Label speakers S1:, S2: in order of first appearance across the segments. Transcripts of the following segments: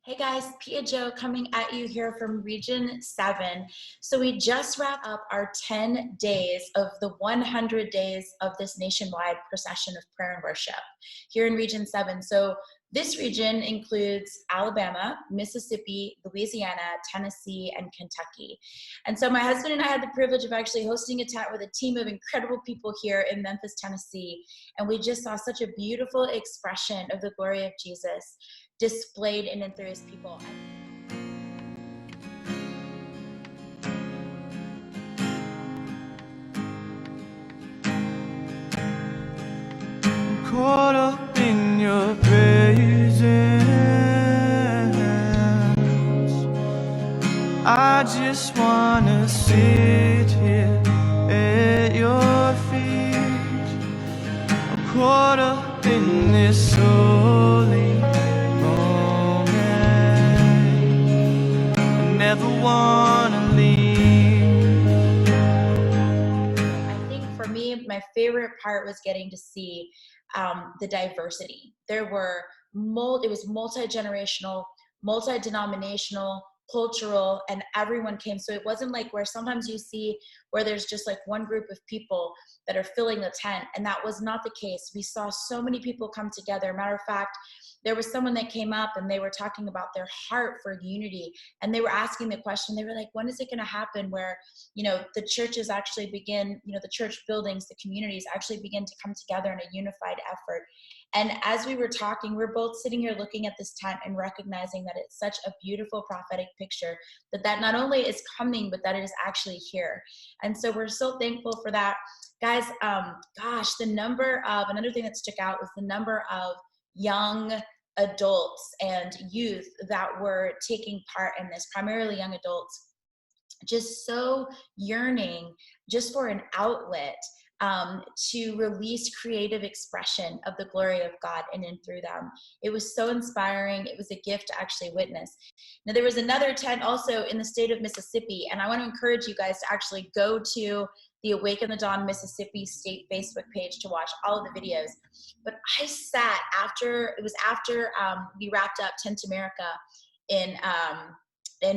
S1: Hey guys, Pia Jo coming at you here from Region 7. So we just wrapped up our 10 days of the 100 days of this nationwide procession of prayer and worship here in Region 7. So this region includes Alabama, Mississippi, Louisiana, Tennessee, and Kentucky. And so my husband and I had the privilege of actually hosting a tent with a team of incredible people here in Memphis, Tennessee. And we just saw such a beautiful expression of the glory of Jesus displayed in and through his people.
S2: I'm caught up in your presence. I just wanna sit here at your feet. I'm caught up in this holy moment. I never wanna leave.
S1: I think for me, my favorite part was getting to see the diversity. It was multi-generational, multi-denominational, cultural, and everyone came. So it wasn't like where sometimes you see where there's just like one group of people that are filling the tent, and that was not the case. We saw so many people come together. Matter of fact, there was someone that came up and they were talking about their heart for unity, and they were asking the question, they were like, when is it going to happen where, the churches actually begin, the church buildings, the communities actually begin to come together in a unified effort. And as we were talking, we're both sitting here looking at this tent and recognizing that it's such a beautiful prophetic picture that not only is coming, but that it is actually here. And so we're so thankful for that. Guys, another thing that stuck out was the number of young adults and youth that were taking part in this, primarily young adults, just so yearning just for an outlet to release creative expression of the glory of God in and through them. It was so inspiring. It was a gift to actually witness. Now, there was another tent also in the state of Mississippi, and I want to encourage you guys to actually go to the Awaken the Dawn Mississippi state Facebook page to watch all of the videos. But I sat after we wrapped up Tent America in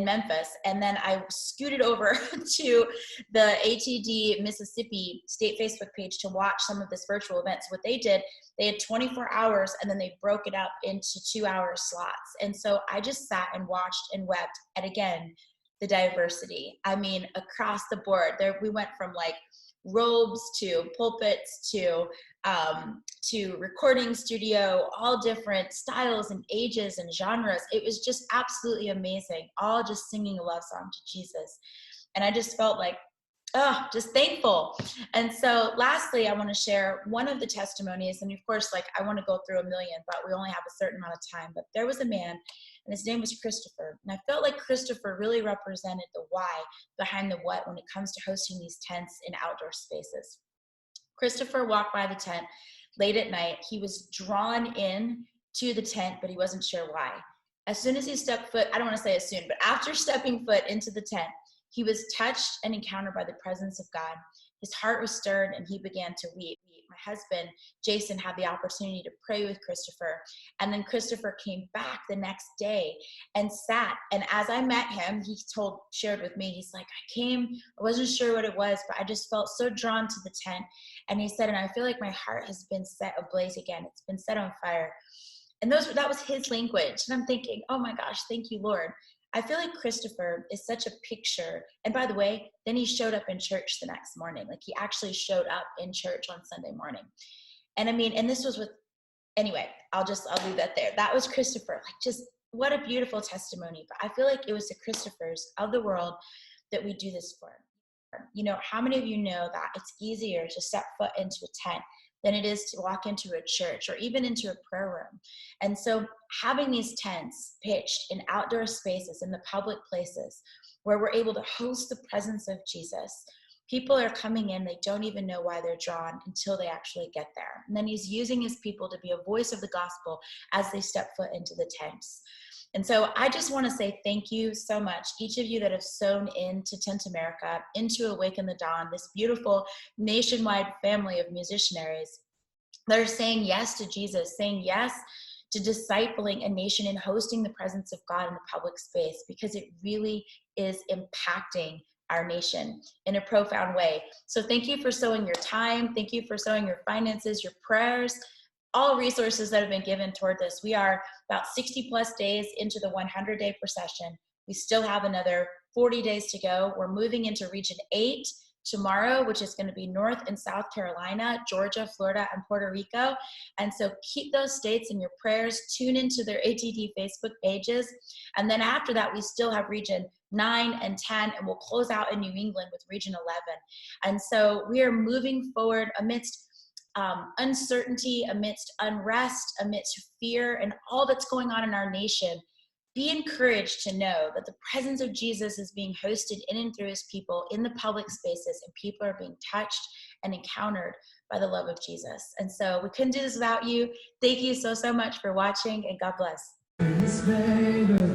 S1: Memphis, and then I scooted over to the ATD Mississippi state Facebook page to watch some of this virtual events. What they did, they had 24 hours and then they broke it up into 2-hour slots. And so I just sat and watched and wept at, again, the diversity. I mean, across the board, we went from like robes to pulpits to recording studio, all different styles and ages and genres. It was just absolutely amazing, all just singing a love song to Jesus. And I just felt like, just thankful. And so lastly, I want to share one of the testimonies. And of course, I want to go through a million, but we only have a certain amount of time. But there was a man, and his name was Christopher. And I felt like Christopher really represented the why behind the what when it comes to hosting these tents in outdoor spaces. Christopher walked by the tent late at night. He was drawn in to the tent, but he wasn't sure why. As soon as he stepped foot, I don't want to say as soon, but after stepping foot into the tent, he was touched and encountered by the presence of God. His heart was stirred and he began to weep. My husband, Jason, had the opportunity to pray with Christopher. And then Christopher came back the next day and sat. And as I met him, he shared with me, he's like, I wasn't sure what it was, but I just felt so drawn to the tent. And he said, and I feel like my heart has been set ablaze again. It's been set on fire. And that was his language. And I'm thinking, oh my gosh, thank you, Lord. I feel like Christopher is such a picture. And by the way, then he showed up in church the next morning. Like he actually showed up in church on Sunday morning. And I mean, and this was anyway, I'll leave that there. That was Christopher. Like, just what a beautiful testimony. But I feel like it was the Christophers of the world that we do this for. How many of you know that it's easier to step foot into a tent than it is to walk into a church or even into a prayer room? And so having these tents pitched in outdoor spaces, in the public places where we're able to host the presence of Jesus, people are coming in, they don't even know why they're drawn until they actually get there. And then he's using his people to be a voice of the gospel as they step foot into the tents. And so I just want to say thank you so much, each of you that have sown into Tent America, into Awaken the Dawn, this beautiful nationwide family of musicianaries that are saying yes to Jesus, saying yes to discipling a nation and hosting the presence of God in the public space, because it really is impacting our nation in a profound way. So thank you for sowing your time. Thank you for sowing your finances, your prayers, all resources that have been given toward this. We are about 60 plus days into the 100-day procession. We still have another 40 days to go. We're moving into Region 8 tomorrow, which is going to be North and South Carolina, Georgia, Florida, and Puerto Rico. And so keep those states in your prayers. Tune into their ATD Facebook pages. And then after that, we still have Region 9 and 10, and we'll close out in New England with Region 11. And so we are moving forward amidst uncertainty, amidst unrest, amidst fear, and all that's going on in our nation. Be encouraged to know that the presence of Jesus is being hosted in and through his people in the public spaces, and people are being touched and encountered by the love of Jesus. And so we couldn't do this without you. Thank you so, so much for watching, and God bless.
S2: His favor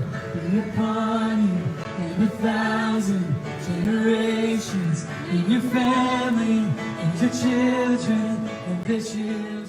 S2: be upon you and 1,000 generations, in your family and your children and their children.